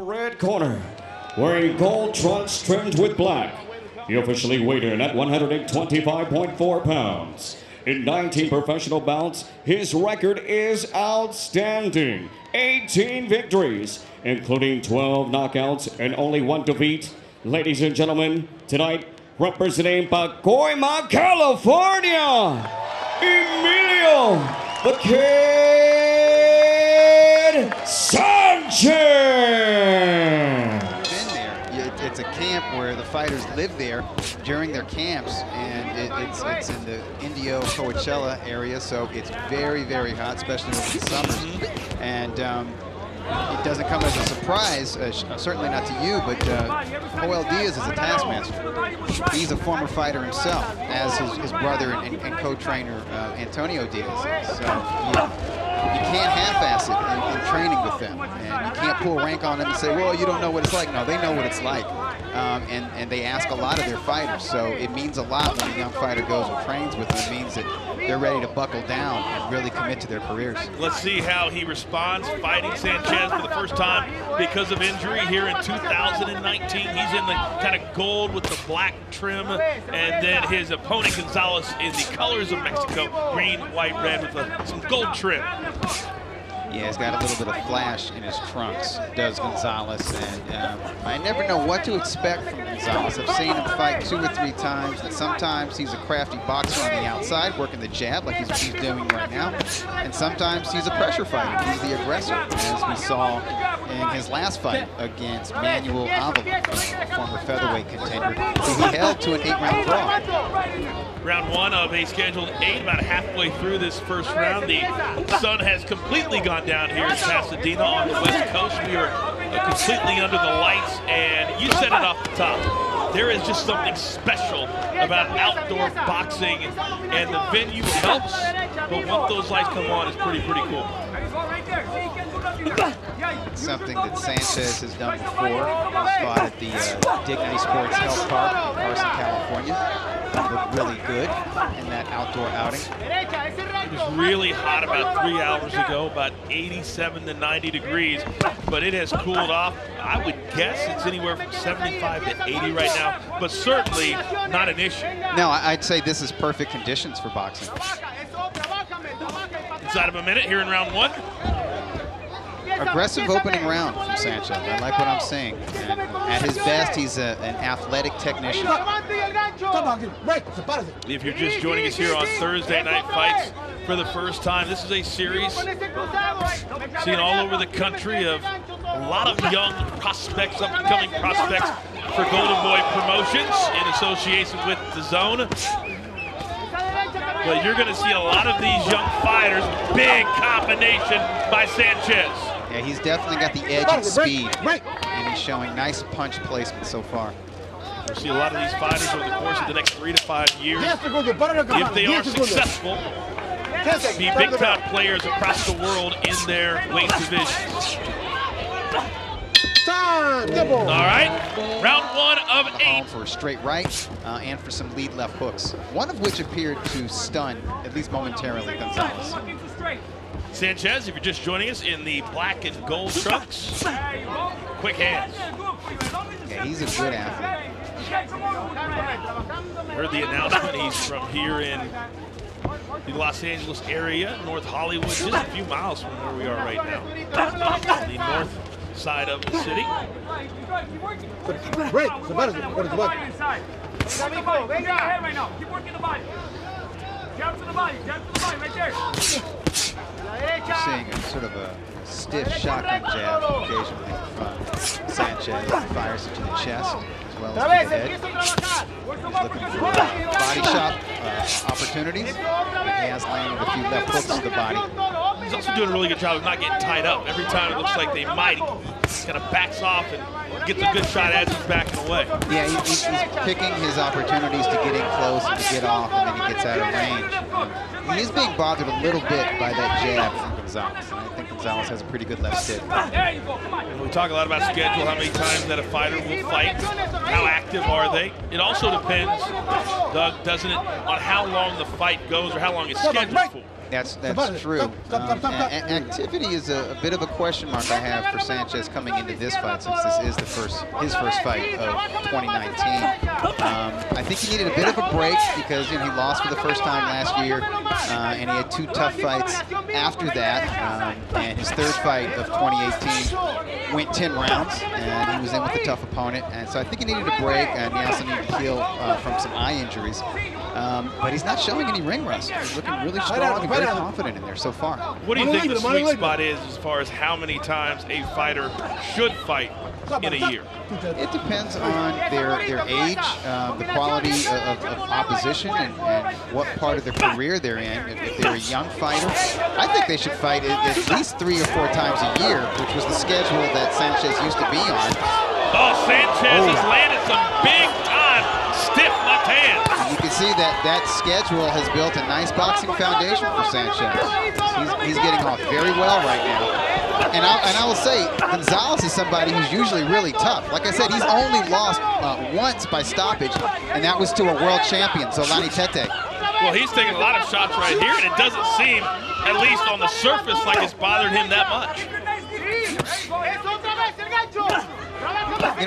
red corner, wearing gold trunks trimmed with black. He officially weighed in at 125.4 pounds. In 19 professional bouts, his record is outstanding. 18 victories, including 12 knockouts and only 1 defeat. Ladies and gentlemen, tonight, representing Pacoima, California, Emilio the Kid Sanchez. It's a camp where the fighters live there during their camps, and it's in the Indio Coachella area, so it's very, very hot, especially in the summers. And it doesn't come as a surprise, certainly not to you, but Joel Diaz is a taskmaster. He's a former fighter himself, as his brother and co-trainer Antonio Diaz. So you can't half-ass it in training with them, and you can't pull rank on them and say, well, you don't know what it's like. No, they know what it's like, and they ask a lot of their fighters, so it means a lot when a young fighter goes and trains with them. It means that they're ready to buckle down and really commit to their careers. Let's see how he responds fighting Sanchez for the first time because of injury here in 2019. He's in the kind of gold with the black trim, and then his opponent Gonzalez in the colors of Mexico, green, white, red with some gold trim. Yeah, he's got a little bit of flash in his trunks, does Gonzalez, and I never know what to expect from Gonzalez. I've seen him fight 2 or 3 times, and sometimes he's a crafty boxer on the outside, working the jab like he's doing right now, and sometimes he's a pressure fighter. He's the aggressor, as we saw in his last fight against Manuel Avila, a former featherweight contender, who he held to an 8-round draw. Round 1 of a scheduled 8, about halfway through this first round. The sun has completely gone down here in Pasadena on the West Coast. We are completely under the lights, and you said it off the top. There is just something special about outdoor boxing, and the venue helps, but once those lights come on, it's pretty cool. It's something that Sanchez has done before. He fought at the Dignity Sports Health Park in Carson, California. Looked really good in that outdoor outing. It was really hot about 3 hours ago, about 87 to 90 degrees, but it has cooled off. I would guess it's anywhere from 75 to 80 right now, but certainly not an issue. No, I'd say this is perfect conditions for boxing. Inside of a minute here in round 1. Aggressive opening round from Sanchez. I like what I'm seeing. And at his best, he's an athletic technician. If you're just joining us here on Thursday Night Fights for the first time, this is a series seen all over the country of a lot of young prospects, up-and-coming prospects for Golden Boy Promotions in association with DAZN. But you're going to see a lot of these young fighters. Big combination by Sanchez. Yeah, he's definitely got the edge and speed, and he's showing nice punch placement so far. We'll see a lot of these fighters over the course of the next 3 to 5 years. If they are successful, be big-time players across the world in their weight divisions. All right, round 1 of 8. For a straight right and for some lead left hooks, one of which appeared to stun, at least momentarily, Gonzalez. Sanchez, if you're just joining us, in the black and gold trunks. Quick hands. Yeah, he's a good athlete. Heard the announcement. He's from here in the Los Angeles area, North Hollywood, just a few miles from where we are right now. The north side of the city. You're seeing a sort of a stiff shotgun jab occasionally from Sanchez. He fires it to the chest as well as to the head. He's looking for body shot opportunities, but he has landed a few left hooks to the body. He's also doing a really good job of not getting tied up. Every time it looks like they might, he kind of backs off and gets a good shot as he's backing away. Yeah, he's picking his opportunities to get in close and to get off, and then he gets out of range. He is being bothered a little bit by that jab from Gonzalez, and I think Gonzalez has a pretty good left stick. And we talk a lot about schedule, how many times that a fighter will fight, how active are they. It also depends, Doug, doesn't it, on how long the fight goes or how long it's scheduled for. That's true. Activity is a bit of a question mark I have for Sanchez coming into this fight, since this is his first fight of 2019. I think he needed a bit of a break because he lost for the first time last year, and he had 2 tough fights after that. And his third fight of 2018 went 10 rounds, and he was in with a tough opponent. And so I think he needed a break, and he also needed to heal from some eye injuries. But he's not showing any ring rust. He's looking really strong and very confident in there so far. What do you think the sweet spot is as far as how many times a fighter should fight in a year? It depends on their age, the quality of opposition, and what part of their career they're in. If they're a young fighter, I think they should fight at least 3 or 4 times a year, which was the schedule that Sanchez used to be on. Oh, Sanchez has landed some big-time stiff left hands. You can see that schedule has built a nice boxing foundation for Sanchez. He's getting off very well right now. And I will say, Gonzalez is somebody who's usually really tough. Like I said, he's only lost once by stoppage, and that was to a world champion, Zolani Tete. Well, he's taking a lot of shots right here, and it doesn't seem, at least on the surface, like it's bothered him that much.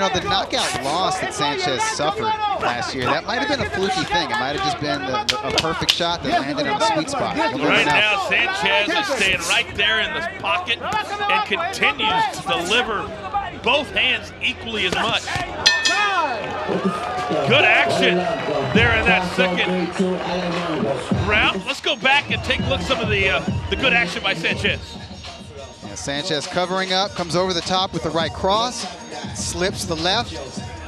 The knockout loss that Sanchez suffered last year, that might have been a fluky thing. It might have just been a perfect shot that landed on the sweet spot. Right now, Sanchez is staying right there in the pocket and continues to deliver both hands equally as much. Good action there in that second round. Let's go back and take a look at some of the good action by Sanchez. Yeah, Sanchez covering up, comes over the top with the right cross, slips the left,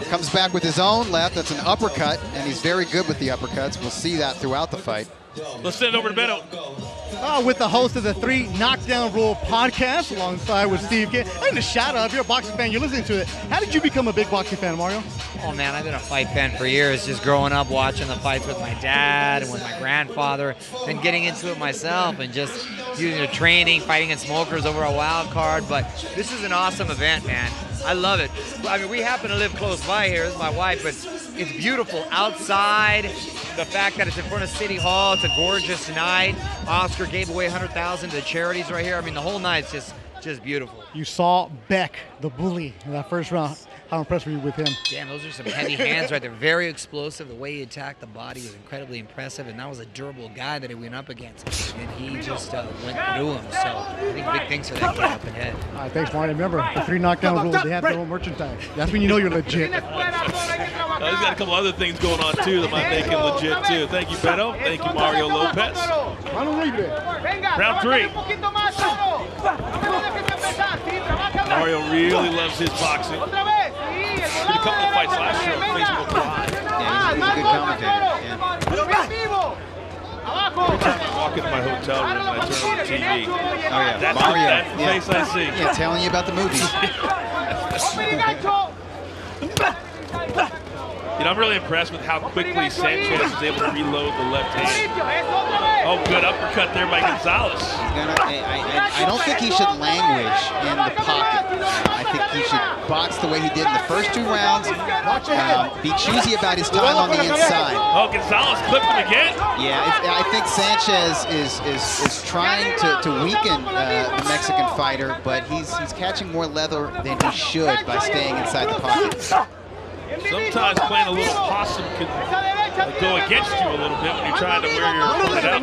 comes back with his own left. That's an uppercut, and he's very good with the uppercuts. We'll see that throughout the fight. Let's send it over to Beto. With the host of the 3 Knockdown Rule podcast, alongside with Steve Kidd. I need a shout out. If you're a boxing fan, you're listening to it. How did you become a big boxing fan, Mario? Oh man, I've been a fight fan for years, just growing up watching the fights with my dad and with my grandfather, and getting into it myself and just using the training, fighting in smokers over a wild card. But this is an awesome event, man. I love it. I mean, we happen to live close by here. This is my wife, but it's beautiful outside. The fact that it's in front of City Hall, it's a gorgeous night. Oscar gave away $100,000 to charities right here. I mean, the whole night's just beautiful. You saw Beck, the bully, in that first round. How impressed were you with him? Damn, those are some heavy hands right there. Very explosive. The way he attacked the body was incredibly impressive, and that was a durable guy that he went up against, and he just went through him. So I think big things for that kid up ahead. All right, thanks, Mario. Remember, the 3 Knockdown Rules, they have their own merchandise. That's when you know you're legit. He's got a couple other things going on, too, that might make him legit, too. Thank you, Beto. Thank you, Mario Lopez. Round 3. Mario really loves his boxing. Did a couple of fights last year on Facebook Live. Yeah, he's a good commentator. Every time I walk into my hotel room and I turn on the TV, that's Mario, that's the face I see. Yeah, telling you about the movies. I'm really impressed with how quickly Sanchez is able to reload the left hand. Oh, good uppercut there by Gonzalez. I don't think he should languish in the pocket. I think he should box the way he did in the first 2 rounds. Be choosy about his time on the inside. Oh, Gonzalez clipped him again. Yeah, I think Sanchez is trying to weaken the Mexican fighter, but he's catching more leather than he should by staying inside the pocket. Sometimes playing a little possum can go against you a little bit when you're trying to wear your opponent out.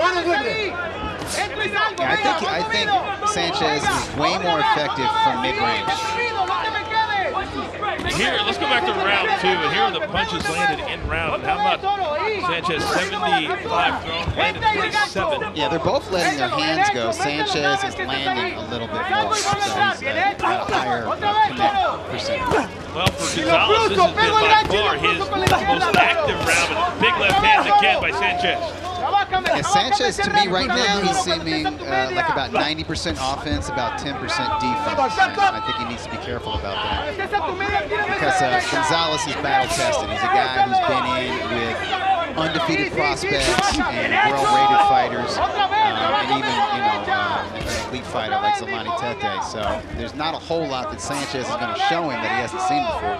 Yeah, I think Sanchez is way more effective from mid-range. Here, let's go back to round 2, and here are the punches landed in round. How about Sanchez? 75 thrown, landed 27. Yeah, they're both letting their hands go. Sanchez is landing a little bit more, so he's got a higher commit percentage. Well, for Gonzalez, this has been by far his most active round, and big left hands again by Sanchez. Yeah, Sanchez, to me, right now, he's seeming like about 90% offense, about 10% defense. And I think he needs to be careful about that. Because Gonzalez is battle-tested. He's a guy who's been in with undefeated prospects and well-rated fighters, and even, an elite fighter like Zolani Tete. So there's not a whole lot that Sanchez is going to show him that he hasn't seen before.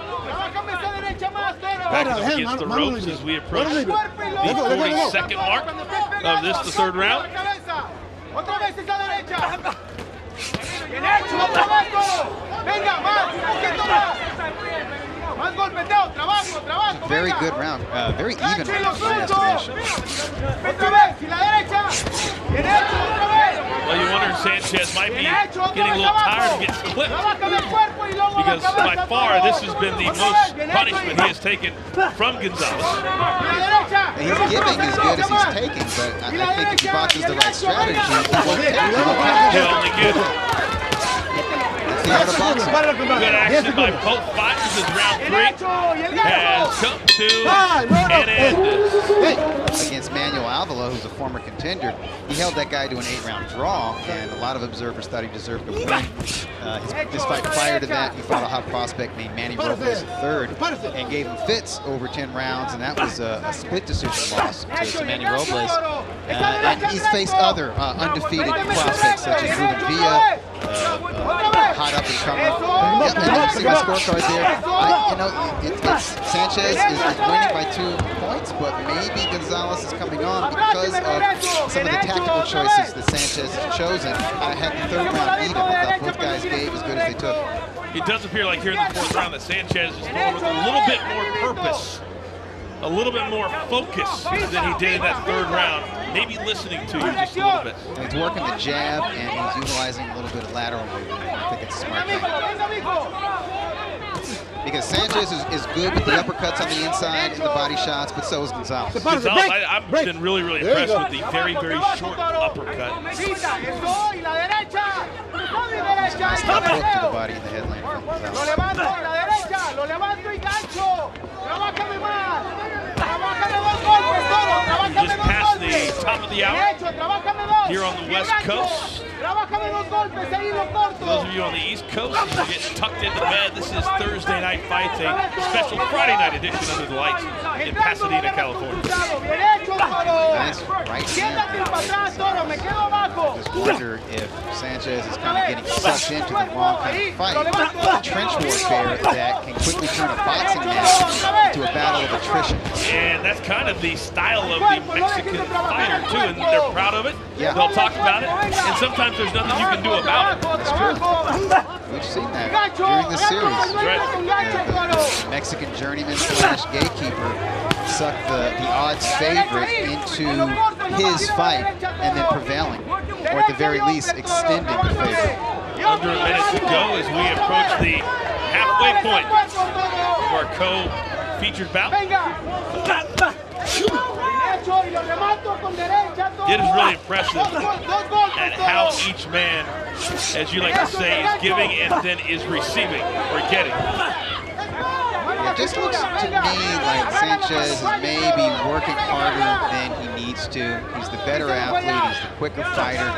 Back up against the ropes as we approach the 42nd mark of this, the 3rd round. Otra vez esa derecha. Bien hecho, otra vez todo. Venga, más, un poquito más. Más golpeteo, trabajo, trabajo. Very good round, very even round, in my estimation. Otra vez, y la derecha. Bien hecho, otra vez. Well, you wonder if Sanchez might be getting a little tired of getting clipped. Because by far, this has been the most punishment he has taken from Gonzalez. And he's giving as good as he's taking, but I think if he boxes the right strategy, he won't take it. He'll only get That's the art of boxing. good action by both fighters as round 3 has come to an end. Against Manuel Avila, who's a former contender, he held that guy to an 8-round draw, and a lot of observers thought he deserved to win. This fight prior to that, he fought a hot prospect named Manny Robles III and gave him fits over 10 rounds, and that was a split decision loss to Manny Robles. And he's faced other undefeated prospects such as Ruben Villa, hot up and comer. Yep, and you see my scorecard there. Sanchez is winning by 2 points, but maybe Gonzalez is coming on because of some of the tactical choices that Sanchez has chosen. I had the 3rd round even. I thought both guys gave as good as they took. It does appear like here in the 4th round that Sanchez is throwing with a little bit more purpose, a little bit more focus than he did in that 3rd round. Maybe listening to you just a little bit. And he's working the jab, and he's utilizing a little bit of lateral movement. I think it's a smart thing. Because Sanchez is good with the uppercuts on the inside and the body shots, but so is Gonzalez. Gonzalez, I've been really, really impressed with the very, very short uppercut. Nice left hook to the body in the headland from Gonzalez. Just past the top of the hour here on the West Coast. For those of you on the East Coast, you're getting tucked into bed. This is Thursday Night Fights, a special Friday night edition under the lights in Pasadena, California. Nice right hand. Just wonder if Sanchez is kind of getting sucked into the wrong kind of fight. Trench warfare that can quickly turn a boxing match into a battle of attrition. And that's kind of the style of the Mexican fighter, too, and they're proud of it. Yeah. They'll talk about it, and sometimes there's nothing you can do about it. That's true. We've seen that during the series. Right. The Mexican journeyman / gatekeeper sucked the odds favorite into his fight and then prevailing, or at the very least extending the favor. Under a minute to go as we approach the halfway point of our co-featured bout. It is really impressive at how each man, as you like to say, is giving and then is receiving or getting. It just looks to me like Sanchez is maybe working harder than he needs to. He's the better athlete, he's the quicker fighter.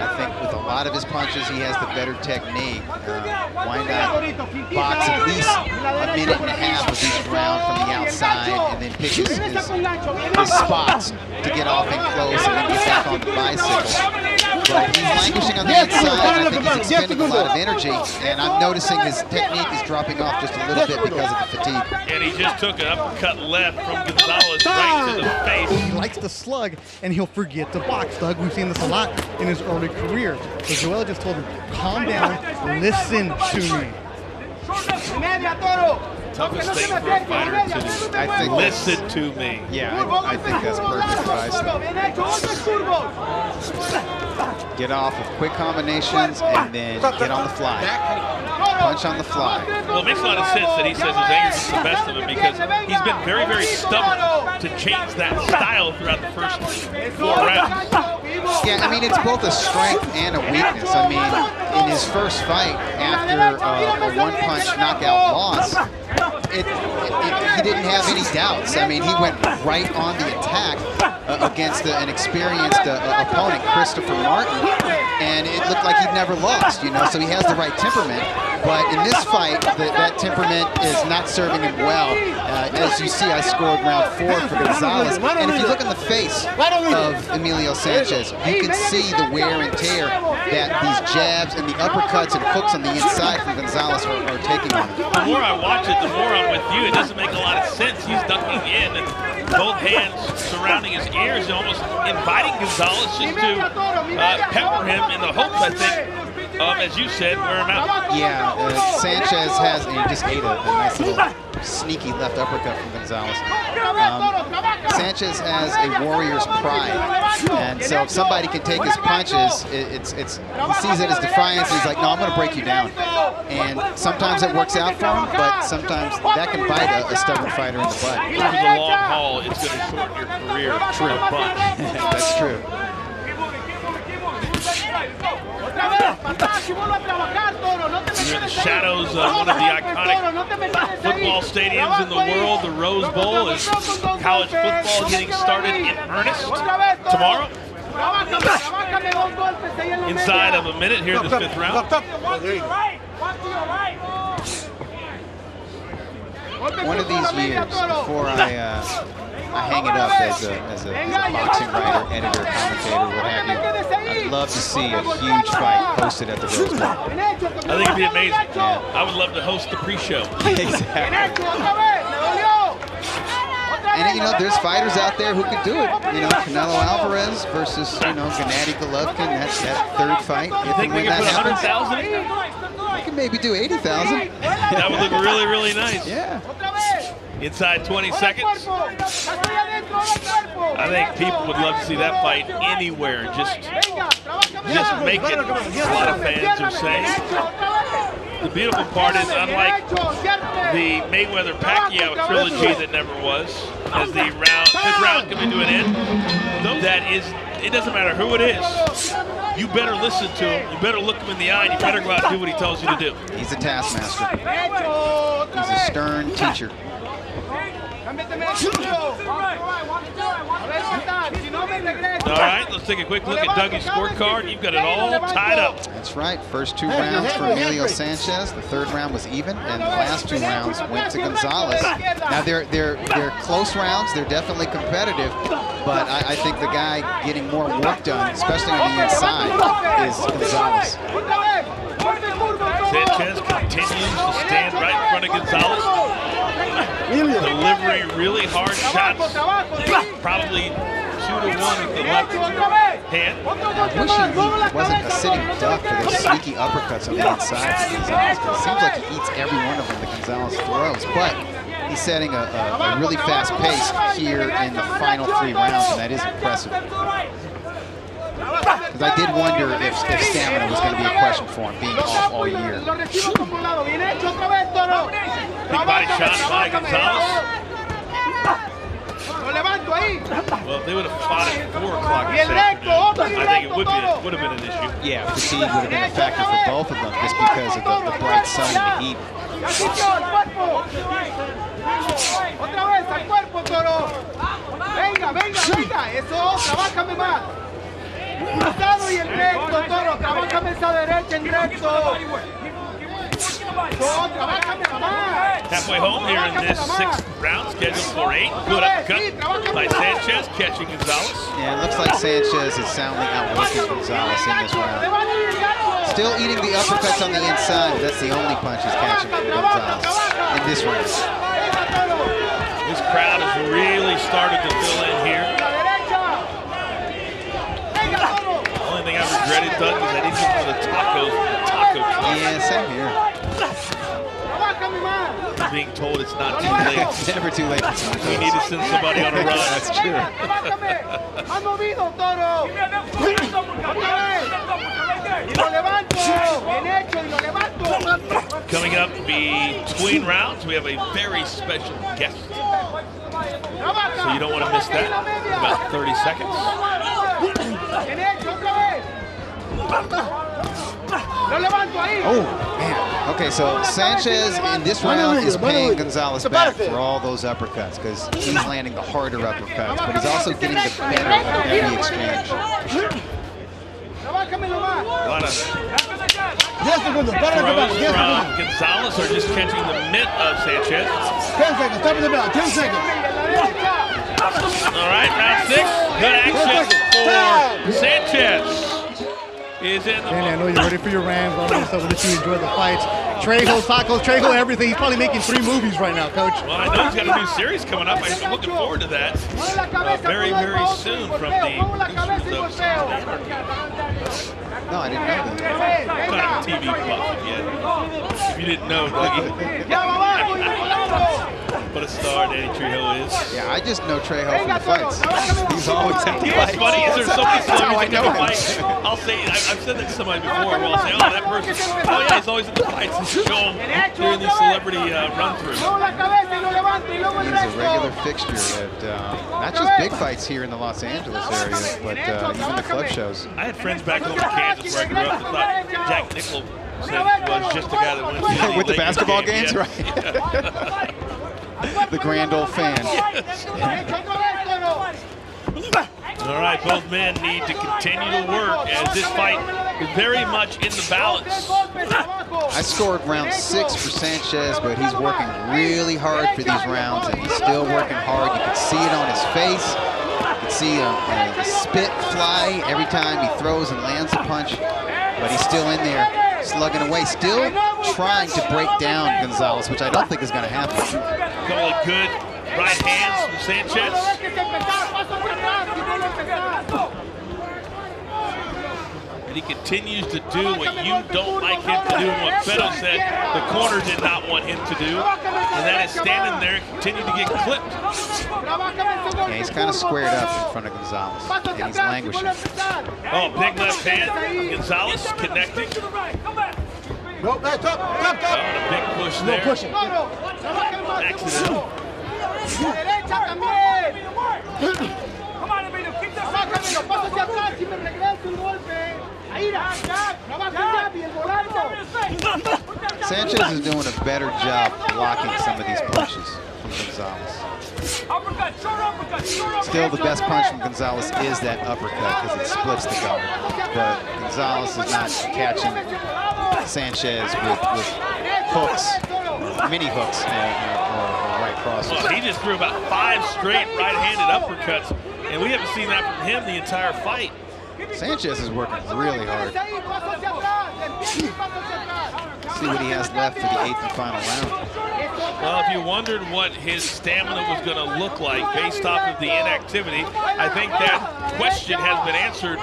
I think with a lot of his punches, he has the better technique. Why not box at least a minute and a half of each round from the outside and then pick his spots to get off in close and then get back on the bicycle. But he's languishing on the inside, and I think he's expending a lot of energy, and I'm noticing his technique is dropping off just a little bit because of the fatigue. And he just took an uppercut left from Gonzalez right to the face. He likes to slug, and he'll forget to box, Doug. We've seen this a lot in his early career. So Joel just told him, calm down, listen to me. Toughest thing for a fighter to do. I think Listen to me. Yeah, I think that's perfect advice. Get off with quick combinations and then get on the fly. Punch on the fly. Well, it makes a lot of sense that he says his anger is the best of him because he's been very, very stubborn to change that style throughout the first 4 rounds. Yeah, I mean, it's both a strength and a weakness. I mean, in his first fight, after a one-punch knockout loss, he didn't have any doubts. I mean, he went right on the attack against an experienced opponent, Christopher Martin, and it looked like he'd never lost, you know, so he has the right temperament. But in this fight, that temperament is not serving him well. As you see, I scored round 4 for Gonzalez. And if you look in the face of Emilio Sanchez, you can see the wear and tear that these jabs and the uppercuts and hooks on the inside from Gonzalez are taking on him. The more I watch it, the more I'm with you. It doesn't make a lot of sense. He's ducking in, and both hands surrounding his ears, and almost inviting Gonzalez just to pepper him in the hopes, I think, as you said, wear him out. Yeah, Sanchez has, and he just ate a nice little sneaky left uppercut from Gonzalez. Sanchez has a warrior's pride, and so if somebody can take his punches, he sees it as defiance, and he's like, no, I'm going to break you down. And sometimes it works out for him, but sometimes that can bite a stubborn fighter in the butt. For the long haul, it's going to shorten your career. True. That's true. You're in the shadows of one of the iconic football stadiums in the world, the Rose Bowl, is college football getting started in earnest tomorrow. Inside of a minute here in the 5th round. One of these years, before I hang it up as a boxing writer, editor, commentator, what have you, I'd love to see a huge fight hosted at the Rose Bowl. I think it'd be amazing. Yeah. I would love to host the pre-show. Exactly. And you know, there's fighters out there who could do it. You know, Canelo Alvarez versus, you know, Gennady Golovkin. That's that third fight. You think we can put 100,000? I can maybe do 80,000. That would look really, really nice. Yeah. Inside 20 seconds. I think people would love to see that fight anywhere. Just make it. A lot of fans are saying. The beautiful part is, unlike the Mayweather-Pacquiao trilogy that never was, as the 5th round coming to an end, that is, it doesn't matter who it is. You better listen to him. You better look him in the eye, and you better go out and do what he tells you to do. He's a taskmaster. He's a stern teacher. All right, let's take a quick look at Dougie's scorecard. You've got it all tied up. That's right. First 2 rounds for Emilio Sanchez. The 3rd round was even, and the last 2 rounds went to Gonzalez. Now they're close rounds. They're definitely competitive, but I think the guy getting more work done, especially on the inside, is Gonzalez. Sanchez continues to stand right in front of Gonzalez. Delivering really hard shots, probably 2 to 1 with the left hand. I wish he wasn't a sitting duck for those sneaky uppercuts on the inside for Gonzalez, because it seems like he eats every one of them that Gonzalez throws. But he's setting a really fast pace here in the final 3 rounds, and that is impressive. Because I did wonder if stamina was going to be a question for him, being off all year. Big body shot by Gonzalez. Well, if they would have fought at 4 o'clock this afternoon, I think it would have been an issue. Yeah, fatigue would have been a factor for both of them, just because of the bright sun and the heat. Halfway home here in this 6th round, scheduled for 8. Good uppercut by Sanchez, catching Gonzalez. Yeah, it looks like Sanchez is soundly outworking Gonzalez in this round. Still eating the uppercuts on the inside, but that's the only punch he's catching from Gonzalez in this round. This crowd has really started to fill in here. The only thing I've regretted, Doug, is I didn't get to the taco truck. Yeah, same here. Being told it's not too late. It's never too late. We need to send somebody on a run. That's true. Coming up between rounds, we have a very special guest. So you don't want to miss that. About 30 seconds. Oh, man. Okay, so Sanchez in this round is paying Gonzalez back for all those uppercuts, because he's landing the harder uppercuts, but he's also getting the better of the heavy exchange. A lot of throws from Gonzalez are just catching the mitt of Sanchez. 10 seconds, top of the bell, 10 seconds. All right, round 6. Good action for Sanchez. Is in the I know you're ready for your rounds, all that stuff. We'll let you enjoy the fights. Trejo, tacos, Trejo, everything. He's probably making 3 movies right now, Coach. Well, I know he's got a new series coming up. I'm looking forward to that very, very soon from the producers of No, I didn't know that. I'm kind of a TV buff again. If you didn't know, Dougie. What a star Danny Trejo is. Yeah, I just know Trejo from the fights. He's always empty What's fights. funny is there's so many celebrities know in the him. fights. I'll say, I've said that to somebody before, where I'll say, oh, that person, oh yeah, he's always in the fights. And show him during these celebrity run-throughs. He's a regular fixture at not just big fights here in the Los Angeles area, but even the club shows. I had friends back home in Kansas where I grew up that thought Jack Nickel said he was just the guy that went to the With the Lakers basketball game. games, Yeah. right? The grand old fan. All right, both men need to continue to work as this fight is very much in the balance. I scored round 6 for Sanchez, but he's working really hard for these rounds, and he's still working hard. You can see it on his face. You can see the spit fly every time he throws and lands a punch, but he's still in there slugging away, still trying to break down Gonzalez, which I don't think is going to happen. Couple of good right hands from Sanchez. And he continues to do what you don't like him to do, and what Beto said the corner did not want him to do, and that is standing there and continue to get clipped. Yeah, he's kind of squared up in front of Gonzalez, and he's languishing. Oh, big left hand. Gonzalez connecting. No, that's up, Oh, and a big push there. Accident. Come on, Emilio, keep that sácamelo, paso hacia atrás, si me regreso un golpe. Ahí, trabaja ya, y el volante. Sanchez is doing a better job blocking some of these punches from Gonzalez. Still, the best punch from Gonzalez is that uppercut because it splits the guard. But Gonzalez is not catching Sanchez with hooks, mini hooks, or right crosses. Well, he just threw about 5 straight right-handed uppercuts, and we haven't seen that from him the entire fight. Sanchez is working really hard. See what he has left for the 8th and final round. Well, if you wondered what his stamina was going to look like based off of the inactivity, I think that question has been answered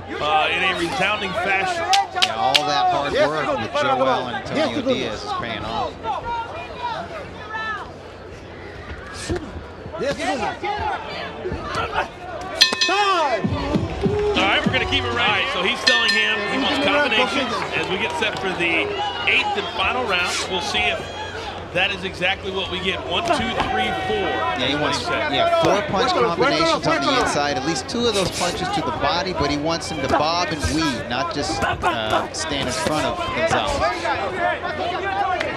in a resounding fashion. Yeah, all that hard work with Joel and Antonio Diaz is paying off. All right, we're going to keep it right. So he's telling him he wants combinations as we get set for the 8th and final round. We'll see if that is exactly what we get. 1, 2, 3, 4. Yeah, he wants 4 punch combinations on the inside, at least 2 of those punches to the body, but he wants him to bob and weave, not just stand in front of Gonzalez.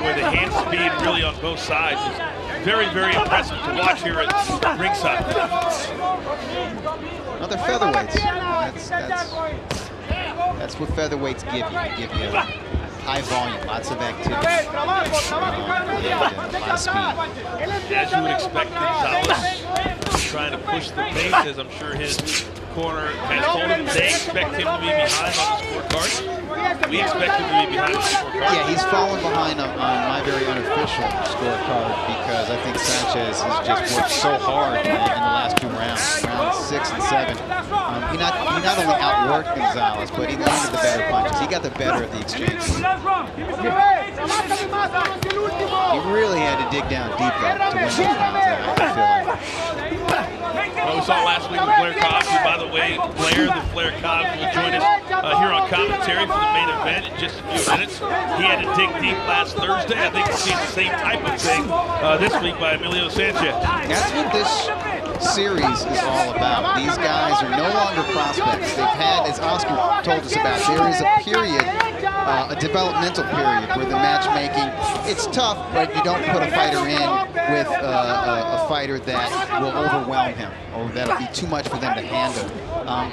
Where the hand speed really on both sides is very, very impressive to watch here at ringside. Another featherweights. That's what featherweights give you. They give you high volume, lots of activity, and a lot of speed. As you would expect, Gonzalez trying to push the pace, as I'm sure his corner has told him. They expect him to be behind on the scorecard. We expect him to be behind on the scorecard. Yeah, he's fallen behind on my very unofficial scorecard because I think Sanchez has just worked so hard in the last 2 rounds, rounds 6 and 7. He not only outworked Gonzalez, but he landed the better punches. He got the better of the exchange. He really had to dig down deep though to win those rounds, I feel like. Well, we saw last week with Blair Cobbs, who, by the way, Blair Cobbs will join us here on commentary for the main event in just a few minutes. He had to dig deep last Thursday. I think we'll see the same type of thing this week by Emilio Sanchez. That's what this series is all about. These guys are no longer prospects. They've had, as Oscar told us about, there is a period, a developmental period where the matchmaking, it's tough, but you don't put a fighter in with a fighter that will overwhelm him or that'll be too much for them to handle.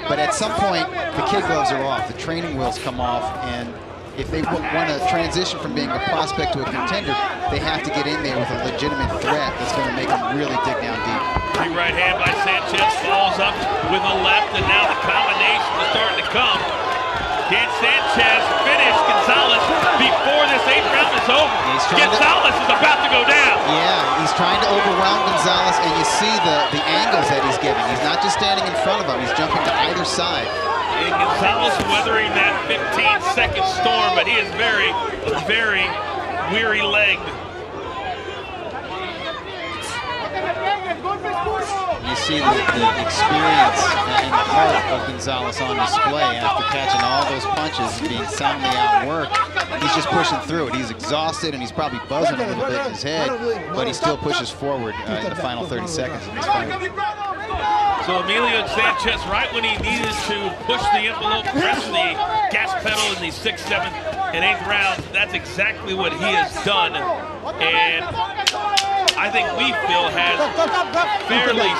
But at some point, the kid gloves are off, the training wheels come off, and if they want to transition from being a prospect to a contender, they have to get in there with a legitimate threat that's going to make them really dig down deep. Big right hand by Sanchez, follows up with a left, and now the combination is starting to come. Can Sanchez finish Gonzalez before this 8th round is over? Gonzalez is about to go down. Yeah, he's trying to overwhelm Gonzalez, and you see the angles that he's giving. He's not just standing in front of him, he's jumping to either side. And Gonzalez weathering that 15-second storm, but he is very, very weary-legged. You see the experience and the heart of Gonzalez on display after catching all those punches and being soundly outworked. He's just pushing through it. He's exhausted and he's probably buzzing a little bit in his head, but he still pushes forward in the final 30 seconds of this fight. So Emilio Sanchez, right when he needed to push the envelope, press the gas pedal in the 6th, 7th, and 8th rounds, that's exactly what he has done. And I think we feel has fairly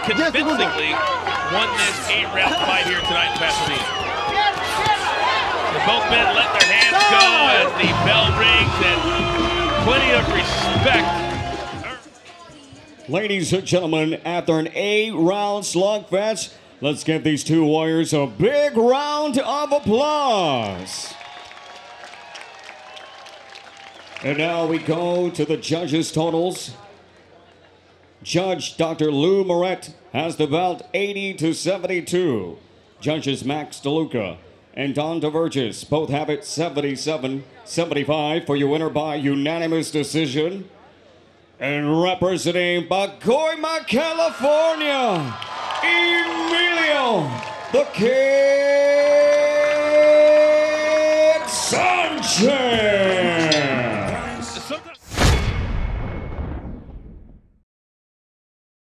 convincingly won this 8-round fight here tonight in Pasadena. So both men let their hands go as the bell rings, and plenty of respect. Ladies and gentlemen, after an 8-round slugfest, let's give these two warriors a big round of applause. And now we go to the judges' totals. Judge Dr. Lou Moret has the bout 80-72. Judges Max DeLuca and Don DeVergis both have it 77-75 for your winner by unanimous decision. And representing Pacoima, California, Emilio the Kid Sanchez.